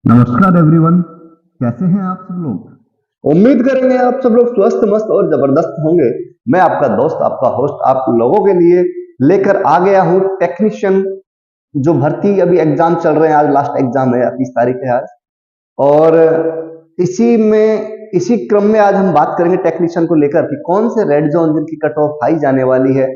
नमस्कार एवरीवन। कैसे हैं आप सब लोग? उम्मीद करेंगे आप सब लोग स्वस्थ मस्त और जबरदस्त होंगे। मैं आपका दोस्त आपका होस्ट आप लोगों के लिए लेकर आ गया हूं टेक्नीशियन जो भर्ती अभी एग्जाम चल रहे हैं। आज लास्ट एग्जाम है, 30 तारीख है आज। और इसी क्रम में आज हम बात करेंगे टेक्नीशियन को लेकर कि कौन से रेड जोन जिनकी कट ऑफ हाई जाने वाली है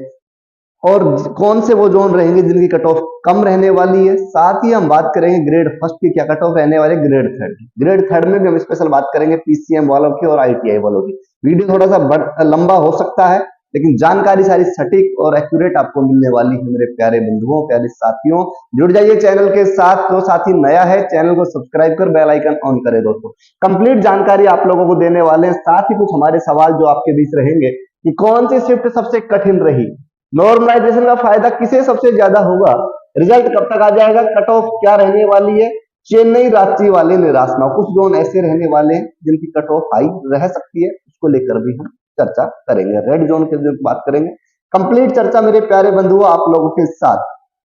और कौन से वो जोन रहेंगे जिनकी कट ऑफ कम रहने वाली है। साथ ही हम बात करेंगे ग्रेड फर्स्ट की क्या कट ऑफ रहने वाले, ग्रेड थर्ड में भी हम स्पेशल बात करेंगे पीसीएम वालों की और आईटीआई वालों की। वीडियो थोड़ा सा लंबा हो सकता है लेकिन जानकारी सारी सटीक और एक्यूरेट आपको मिलने वाली है मेरे प्यारे बंधुओं प्यारे साथियों। जुड़ जाइए चैनल के साथ। जो साथी नया है चैनल को सब्सक्राइब कर बेल आइकन ऑन करें दोस्तों। कंप्लीट जानकारी आप लोगों को देने वाले हैं। साथ ही कुछ हमारे सवाल जो आपके बीच रहेंगे कि कौन सी शिफ्ट सबसे कठिन रही, नॉर्मलाइजेशन का फायदा किसे सबसे ज्यादा होगा, रिजल्ट कब तक आ जाएगा, कट ऑफ क्या रहने वाली है, चेन्नई रांची वाले निराश ना हो। कुछ जोन ऐसे रहने वाले हैं जिनकी कट ऑफ हाई रह सकती है, उसको लेकर भी हम चर्चा करेंगे। रेड जोन के जो बात करेंगे, कंप्लीट चर्चा मेरे प्यारे बंधुओं आप लोगों के साथ।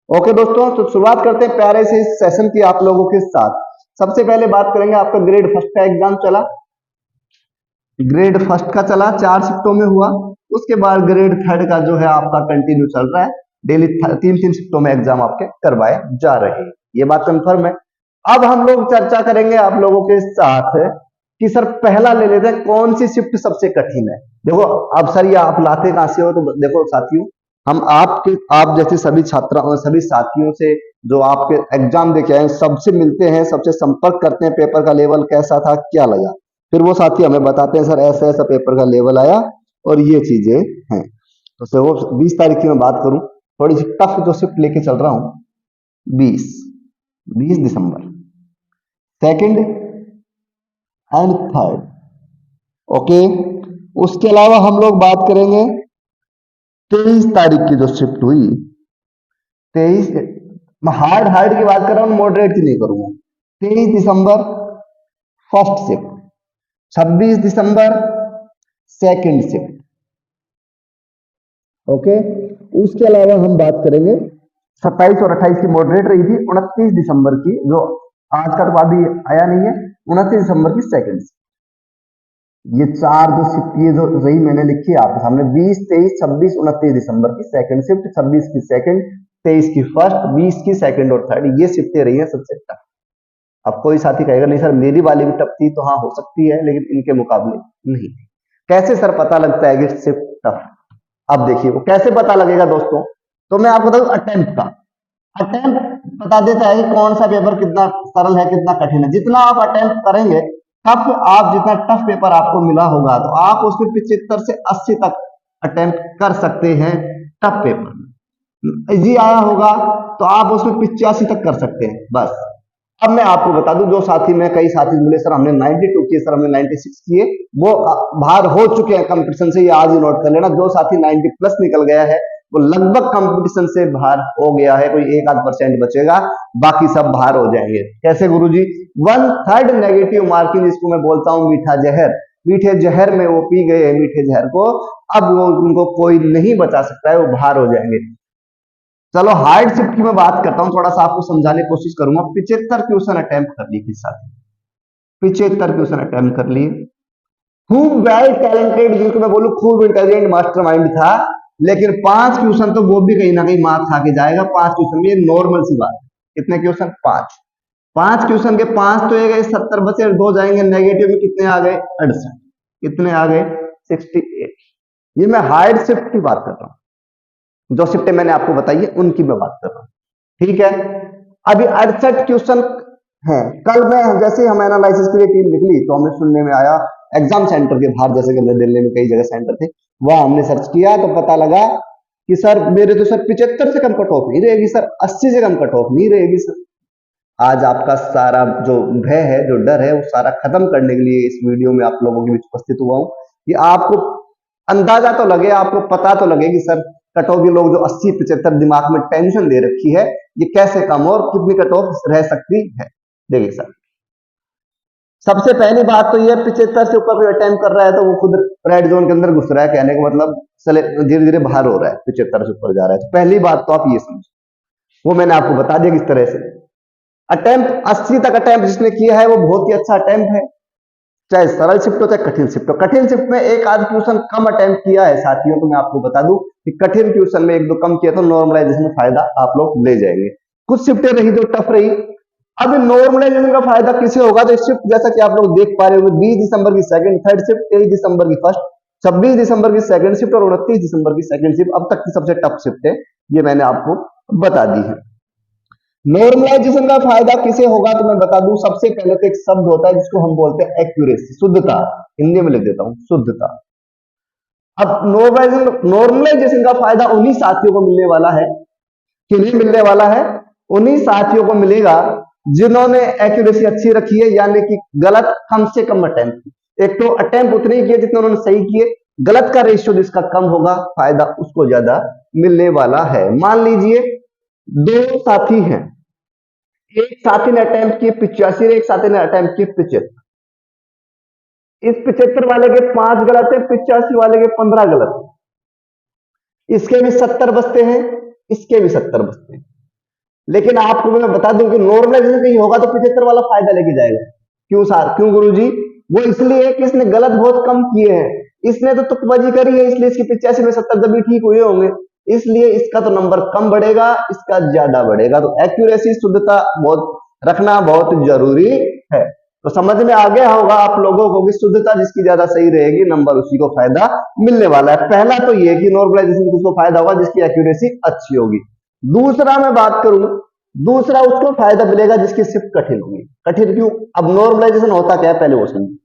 ओके दोस्तों, तो शुरुआत करते हैं प्यारे से इस सेशन की आप लोगों के साथ। सबसे पहले बात करेंगे आपका ग्रेड फर्स्ट का एग्जाम चला, ग्रेड फर्स्ट का चला 4 शिफ्टों में हुआ। उसके बाद ग्रेड थर्ड का जो है आपका कंटिन्यू चल रहा है, डेली 3-3 शिफ्टों में एग्जाम आपके करवाए जा रहे हैं, ये बात कंफर्म है। अब हम लोग चर्चा करेंगे आप लोगों के साथ कि सर पहला ले लेते हैं कौन सी शिफ्ट सबसे कठिन है। देखो अब सर ये आप लाते कहां से हो, तो देखो साथियों हम आप जैसे सभी छात्रों सभी साथियों से जो आपके एग्जाम देके आए सबसे मिलते हैं, सबसे संपर्क करते हैं, पेपर का लेवल कैसा था क्या लगा, फिर वो साथी हमें बताते हैं सर ऐसा ऐसा पेपर का लेवल आया और ये चीजें हैं। तो सर वो 20 तारीख की मैं बात करूं, थोड़ी सी टफ जो शिफ्ट लेके चल रहा हूं, 20 दिसंबर सेकंड एंड थर्ड। ओके, उसके अलावा हम लोग बात करेंगे 23 तारीख की जो शिफ्ट हुई, 23 मैं हार्ड हार्ड की बात कर रहा हूं, मॉडरेट की नहीं करूंगा। 23 दिसंबर फर्स्ट शिफ्ट, 26 दिसंबर सेकंड शिफ्ट। ओके, उसके अलावा हम बात करेंगे 27 और 28 की मॉडरेट रही थी, 29 दिसंबर की जो आज का तो अभी आया नहीं है, 29 दिसंबर की सेकंड शिफ्ट। ये चार जो शिफ्ट ये जो रही मैंने लिखी है आपके सामने, 20, 23, 26, 29 दिसंबर की सेकंड शिफ्ट, 26 की सेकंड, 23 की फर्स्ट, 20 की सेकंड और थर्ड, ये शिफ्टें रही है सबसे टफ। अब कोई साथी कहेगा नहीं सर मेरी वाली भी टफ थी, तो हाँ हो सकती है लेकिन इनके मुकाबले नहीं। कैसे सर पता लगता है कि शिफ्ट टफ? अब देखिए वो कैसे पता लगेगा दोस्तों, तो मैं आपको बताऊं अटेम्प्ट का। अटेम्प्ट बता देता है कि कौन सा पेपर कितना सरल है कितना कठिन है। जितना आप अटेम्प्ट करेंगे टफ, आप जितना टफ पेपर आपको मिला होगा तो आप उसमें 75 से 80 तक अटेम्प्ट कर सकते हैं। टफ पेपर इजी आया होगा तो आप उसमें 85 तक कर सकते हैं बस। अब मैं आपको बता दूं, जो साथी में कई साथी मिले सर हमने 92 किए, सर हमने 96 किए, वो बाहर हो चुके हैं कंपटीशन से, ये आज ही नोट कर लेना। जो साथी 90 प्लस निकल गया है वो लगभग कंपटीशन से बाहर हो गया है, कोई 1-8% बचेगा, बाकी सब बाहर हो जाएंगे। कैसे गुरुजी? 1/3 नेगेटिव मार्किंग, जिसको मैं बोलता हूं मीठा जहर, मीठे जहर में वो पी गए हैं मीठे जहर को, अब वो उनको कोई नहीं बचा सकता है, वो बाहर हो जाएंगे। चलो हार्ड शिफ्ट की मैं बात करता हूं, थोड़ा सा आपको समझाने की कोशिश करूंगा। 75 क्वेश्चन अटेम्प्ट कर लिए किस साथ, 75 क्वेश्चन अटेम्प्ट कर लिए। खूब वेल टैलेंटेड, जिनको मैं बोलूं खूब इंटेलिजेंट मास्टरमाइंड था, लेकिन 5 क्वेश्चन तो वो भी कहीं ना कहीं मार्क्स खा के जाएगा। 5 क्वेश्चन ये नॉर्मल सी बात है। कितने क्वेश्चन? 5 क्वेश्चन के 5 तो ये गए 70 बचे, 2 जाएंगे नेगेटिव में, कितने आ गए? 68। कितने आ गए? 68। ये मैं हार्ड शिफ्ट की बात कर रहा हूं, जो शिफ्टें मैंने आपको बताई है उनकी मैं बात कर रहा हूं, ठीक है। अभी 68 क्वेश्चन है। कल मैं जैसे हम एनालिसिस के लिए टीम निकली तो हमें सुनने में आया एग्जाम सेंटर के बाहर, जैसे कि हमने दिल्ली में कई जगह सेंटर थे, वहां हमने सर्च किया तो पता लगा कि सर मेरे तो सर 75 से कम कट ऑफ नहीं रहेगी सर, 80 से कम कट ऑफ नहीं रहेगी सर। आज आपका सारा जो भय है जो डर है वो सारा खत्म करने के लिए इस वीडियो में आप लोगों के बीच उपस्थित हुआ हूं कि आपको अंदाजा तो लगे, आपको पता तो लगे कि सर कट ऑफ, ये लोग जो 80-75 दिमाग में टेंशन दे रखी है, ये कैसे कम और कितनी कट ऑफ रह सकती है। देखिए सर सबसे पहली बात तो ये 75 से ऊपर कोई अटेम्प्ट कर रहा है तो वो खुद रेड जोन के अंदर घुस रहा है, कहने का मतलब चले धीरे धीरे बाहर हो रहा है, 75 से ऊपर जा रहा है। तो पहली बात तो आप ये समझो, वो मैंने आपको बता दिया किस तरह से। अटेम्प्ट 80 तक अटेम्प्ट जिसने किया है वो बहुत ही अच्छा अटेम्प्ट है, चाहे सरल शिफ्ट हो चाहे कठिन शिफ्ट हो। कठिन शिफ्ट में एक आध क्वेश्चन कम अटेम्प्ट किया है साथियों, तो मैं आपको बता दूं कि कठिन क्वेश्चन में एक दो कम किया तो नॉर्मलाइजेशन में फायदा आप लोग ले जाएंगे। कुछ शिफ्टें रही जो टफ रही। अब नॉर्मलाइजेशन का फायदा किसे होगा, तो शिफ्ट जैसा कि आप लोग देख पा रहे होंगे 20 दिसंबर की सेकंड थर्ड शिफ्ट, 23 दिसंबर की फर्स्ट, 26 दिसंबर की सेकंड शिफ्ट और 29 दिसंबर की सेकंड शिफ्ट अब तक की सबसे टफ शिफ्ट है, ये मैंने आपको बता दी है। नॉर्मलाइजेशन का फायदा किसे होगा, तो मैं बता दूं सबसे पहले तो एक शब्द होता है जिसको हम बोलते हैं एक्यूरेसी, शुद्धता, हिंदी में लिख देता हूं शुद्धता। अब नॉर्मलाइजेशन का फायदा उन्हीं साथियों को मिलने वाला है, किन्हें मिलने वाला है, उन्हीं साथियों को मिलेगा जिन्होंने एक्यूरेसी अच्छी रखी है, यानी कि गलत कम से कम अटेम्प्ट। एक तो अटेम्प्ट उतने ही किए जितने उन्होंने सही किए, गलत का रेशियो जिसका कम होगा फायदा उसको ज्यादा मिलने वाला है। मान लीजिए दो साथी हैं, एक साथी ने अटेम्प्ट किए 85, एक साथी ने अटेम्प्ट किए 75। इस 75 वाले के 5 गलत है, 85 वाले के 15 गलत है। इसके भी 70 बचते हैं, इसके भी 70 बचते हैं। लेकिन आपको मैं बता दूं कि नॉर्मलाइजेशन कहीं होगा तो 75 वाला फायदा लेके जाएगा। क्यों गुरुजी? वो इसलिए कि इसने गलत बहुत कम किए हैं, इसने तो तुकबाजी करी है, इसलिए इसकी 85 में 70 दबी ठीक हुए होंगे, इसलिए इसका तो नंबर कम बढ़ेगा, इसका ज्यादा बढ़ेगा। तो एक्यूरेसी शुद्धता बहुत रखना बहुत जरूरी है। तो समझ में आ गया होगा आप लोगों को कि शुद्धता जिसकी ज्यादा सही रहेगी नंबर उसी को फायदा मिलने वाला है। पहला तो ये कि नॉर्मलाइजेशन किसको फायदा होगा, जिसकी एक्यूरेसी अच्छी होगी। दूसरा मैं बात करूं, दूसरा उसको फायदा मिलेगा जिसकी शिफ्ट कठिन होगी। कठिन क्यों? अब नॉर्मलाइजेशन होता क्या है पहले वो समझिए।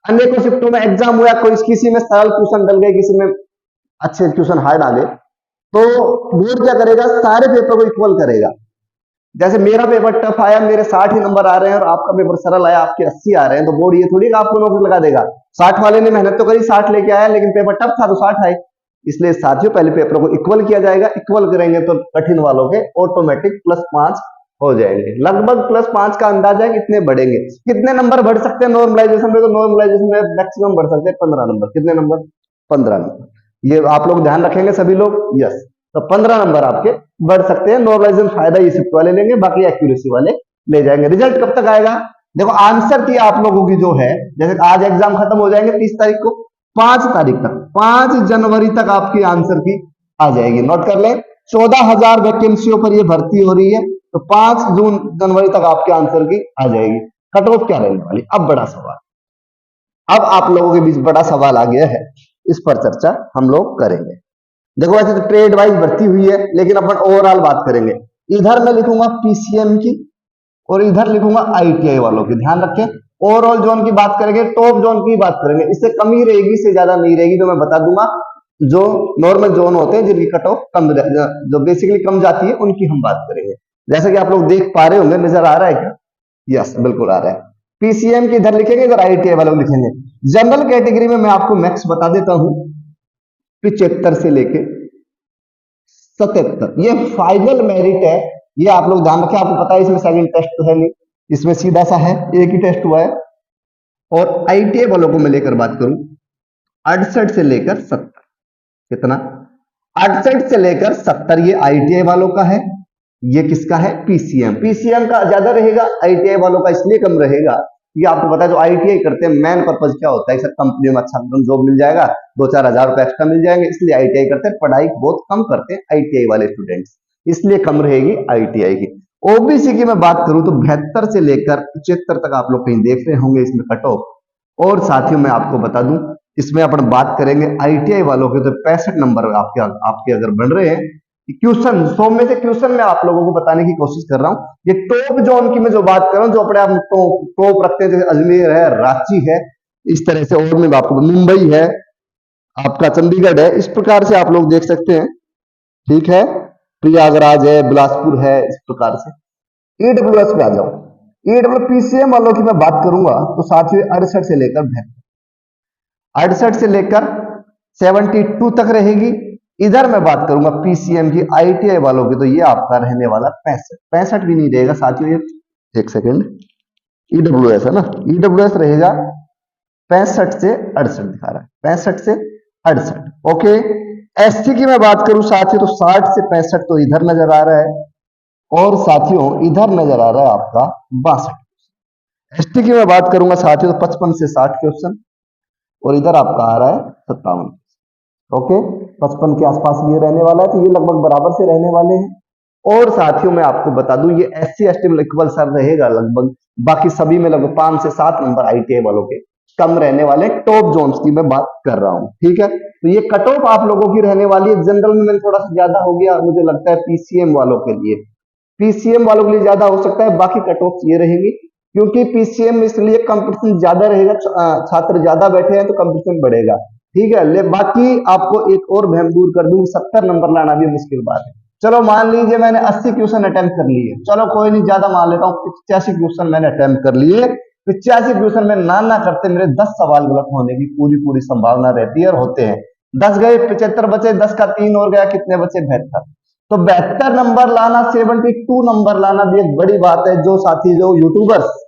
अनेकों शिफ्टों में एग्जाम हुआ, कोई किसी में सरल क्वेश्चन डल गए, किसी में अच्छे क्वेश्चन हार्ड आ गए, तो बोर्ड क्या करेगा, सारे पेपर को इक्वल करेगा। जैसे मेरा पेपर टफ आया, मेरे 60 ही नंबर आ रहे हैं और आपका पेपर सरल आया, आपके 80 आ रहे हैं, तो बोर्ड ये थोड़ी आपको नौकरी लगा देगा। 60 वाले ने मेहनत तो करी, 60 लेके आया, लेकिन पेपर टफ था तो 60 आए। इसलिए साथियों पहले पेपर को इक्वल किया जाएगा, इक्वल करेंगे तो कठिन वालों के ऑटोमेटिक +5 हो जाएंगे। लगभग +5 का अंदाजा है कितने बढ़ेंगे, कितने नंबर बढ़ सकते हैं नॉर्मलाइजेशन में, तो नॉर्मलाइजेशन में मैक्सिमम बढ़ सकते हैं 15 नंबर। कितने नंबर? 15 नंबर। ये आप लोग ध्यान रखेंगे सभी लोग, यस। तो 15 नंबर आपके बढ़ सकते हैं। नॉर्मलाइजेशन फायदा ये शिफ्ट वाले लेंगे, बाकी एक्यूरेसी वाले ले जाएंगे। रिजल्ट कब तक आएगा? देखो आंसर की आप लोगों की जो है, जैसे आज एग्जाम खत्म हो जाएंगे 30 तारीख को, 5 तारीख तक, 5 जनवरी तक आपकी आंसर की आ जाएगी। नोट कर लें, 14,000 वैकेंसियों पर ये भर्ती हो रही है, तो 5 जनवरी तक आपके आंसर की आ जाएगी। कट ऑफ क्या रहने वाली? अब बड़ा सवाल, अब आप लोगों के बीच बड़ा सवाल आ गया है, इस पर चर्चा हम लोग करेंगे। देखो वैसे तो ट्रेड वाइज भर्ती हुई है, लेकिन अपन ओवरऑल बात करेंगे। इधर मैं लिखूंगा पीसीएम की और इधर लिखूंगा आईटीआई वालों की। ध्यान रखें, ओवरऑल जोन की बात करेंगे, टॉप जोन की बात करेंगे, इससे कम ही रहेगी, इससे ज्यादा नहीं रहेगी। जो मैं बता दूंगा, जो नॉर्मल जोन होते हैं जिनकी कट ऑफ कम, जो बेसिकली कम जाती है, उनकी हम बात करेंगे। जैसे कि आप लोग देख पा रहे होंगे, नजर आ रहा है क्या? यस, बिल्कुल आ रहा है। पीसीएम की इधर लिखेंगे, इधर आईटीआई वालों लिखेंगे। जनरल कैटेगरी में मैं आपको मैक्स बता देता हूं, 75 से लेके 77 ये फाइनल मेरिट है। ये आप लोग ध्यान रखें, आपको पता है इसमें सेकंड टेस्ट तो है नहीं, इसमें सीधा सा है, एक ही टेस्ट हुआ है। और आईटीआई वालों को मैं लेकर बात करूं, 68 से लेकर 70, कितना? 68 से लेकर 70 ये आईटीआई वालों का है। ये किसका है? पीसीएम। पीसीएम का ज्यादा रहेगा, आईटीआई वालों का इसलिए कम रहेगा, ये आपको पता है जो आईटीआई करते हैं मेन पर्पज क्या होता है, सर कंपनी में अच्छा जॉब मिल जाएगा, 2-4 हजार रुपए एक्स्ट्रा मिल जाएंगे, इसलिए आईटीआई करते हैं। पढ़ाई बहुत कम करते हैं आईटीआई वाले स्टूडेंट्स, इसलिए कम रहेगी आईटीआई की। ओबीसी की मैं बात करूं तो 72 से लेकर 75 तक आप लोग कहीं देख रहे होंगे इसमें कट ऑफ। और साथियों मैं आपको बता दूं, इसमें अपन बात करेंगे आईटीआई वालों के तो 65 नंबर आपके अगर बन रहे हैं। क्वेश्चन 100 में से क्वेश्चन मैं आप लोगों को बताने की कोशिश कर रहा हूं। ये टॉप जोन की मैं जो बात कर रहा हूं, जो अपने आप टॉप रखते हैं, जैसे अजमेर है, रांची है, इस तरह से, और मैं आपको मुंबई है, आपका चंडीगढ़ है, इस प्रकार से आप लोग देख सकते हैं। ठीक है, प्रयागराज है, बिलासपुर है, इस प्रकार से। ईडब्ल्यूएस पे आ जाओ, ईडब्ल्यू पीसीएम वालों की मैं बात करूंगा तो साथियों 68 से लेकर 68 से लेकर 72 तक रहेगी। इधर मैं बात करूंगा पीसीएम की, आईटीआई वालों की, तो ये आपका रहने वाला 65 भी नहीं रहेगा साथियों, ये एक सेकेंड, ईडब्ल्यूएस है ना, ईडब्ल्यूएस रहेगा 65 से 68 दिखा रहा है, 65 से 68। ओके, एससी की मैं बात करूं साथियों तो 60 से 65 तो इधर नजर आ रहा है, और साथियों इधर नजर आ रहा है आपका 62। एसटी की मैं बात करूंगा साथियों तो 55 से 60 क्वेश्चन, और इधर आपका आ रहा है 57। ओके, 55 के आसपास ये रहने वाला है, तो ये लगभग बराबर से रहने वाले हैं। और साथियों मैं आपको बता दूं ये SC ST में इक्वल सर रहेगा लगभग, बाकी सभी में लगभग 5 से 7 नंबर ITI वालों के कम रहने वाले, टॉप जोन्स की मैं बात कर रहा हूं। ठीक है, तो ये कट ऑफ आप लोगों की रहने वाली है। जनरल में थोड़ा सा ज्यादा हो गया मुझे लगता है PCM वालों के लिए, PCM वालों के लिए ज्यादा हो सकता है, बाकी कट ऑफ ये रहेंगी, क्योंकि PCM में इसलिए कंपटीशन ज्यादा रहेगा, छात्र ज्यादा बैठे हैं तो कंपटीशन बढ़ेगा। ठीक है, ले बाकी आपको एक और भ्रम दूर कर दूं, 70 नंबर लाना भी मुश्किल बात है। चलो मान लीजिए मैंने 80 क्वेश्चन अटेम्प्ट कर लिए, चलो कोई नहीं, ज्यादा मान लेता हूँ 85 क्वेश्चन मैंने अटेम्प्ट कर लिए। 85 क्वेश्चन में ना करते मेरे 10 सवाल गलत होने की पूरी संभावना रहती है, और होते हैं। 10 गए 75 बचे, 10 का 3 और गया, कितने बचे 72। तो 72 नंबर लाना, 72 नंबर लाना भी एक बड़ी बात है। जो साथी जो यूट्यूबर्स,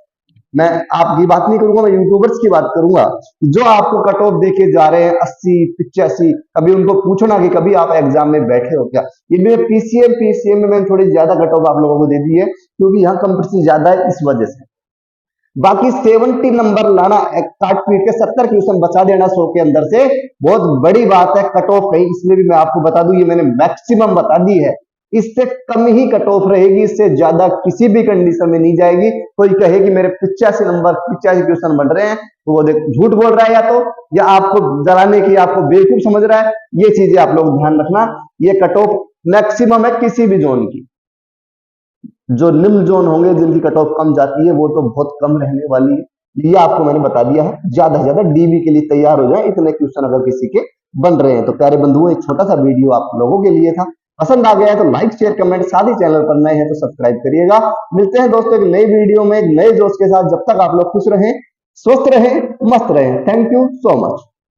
मैं आपकी बात नहीं करूंगा, मैं यूट्यूबर्स की बात करूंगा, जो आपको कट ऑफ देके जा रहे हैं 80 85, कभी उनको पूछो ना कि कभी आप एग्जाम में बैठे हो क्या। ये भी PCM में मैंने थोड़ी ज्यादा कट ऑफ आप लोगों को दे दी है, क्योंकि यहाँ कंपटीशन ज्यादा है इस वजह से। बाकी 70 नंबर लाना, काट पीट के 70 क्वेश्चन बचा देना 100 के अंदर से, बहुत बड़ी बात है। कट ऑफ कहीं इसमें भी मैं आपको बता दूं, ये मैंने मैक्सिमम बता दी है, इससे कम ही कट ऑफ रहेगी, इससे ज्यादा किसी भी कंडीशन में नहीं जाएगी। कोई कहे कि मेरे 85 नंबर 85 क्वेश्चन बन रहे हैं, तो वो देख झूठ बोल रहा है, या आपको डराने की, आपको बेवकूफ समझ रहा है। ये चीजें आप लोग ध्यान रखना, ये कट ऑफ मैक्सिमम है किसी भी जोन की। जो निम्न जोन होंगे जिनकी कट ऑफ कम जाती है वो तो बहुत कम रहने वाली है, ये आपको मैंने बता दिया है। ज्यादा से ज्यादा DB के लिए तैयार हो जाए, इतने क्वेश्चन अगर किसी के बन रहे हैं तो। प्यारे बंधुओं, एक छोटा सा वीडियो आप लोगों के लिए था, पसंद आ गया है तो लाइक शेयर कमेंट, साथ ही चैनल पर नए हैं तो सब्सक्राइब करिएगा। मिलते हैं दोस्तों एक नई वीडियो में एक नए जोश के साथ, जब तक आप लोग खुश रहें, स्वस्थ रहें, मस्त रहें। Thank you so much.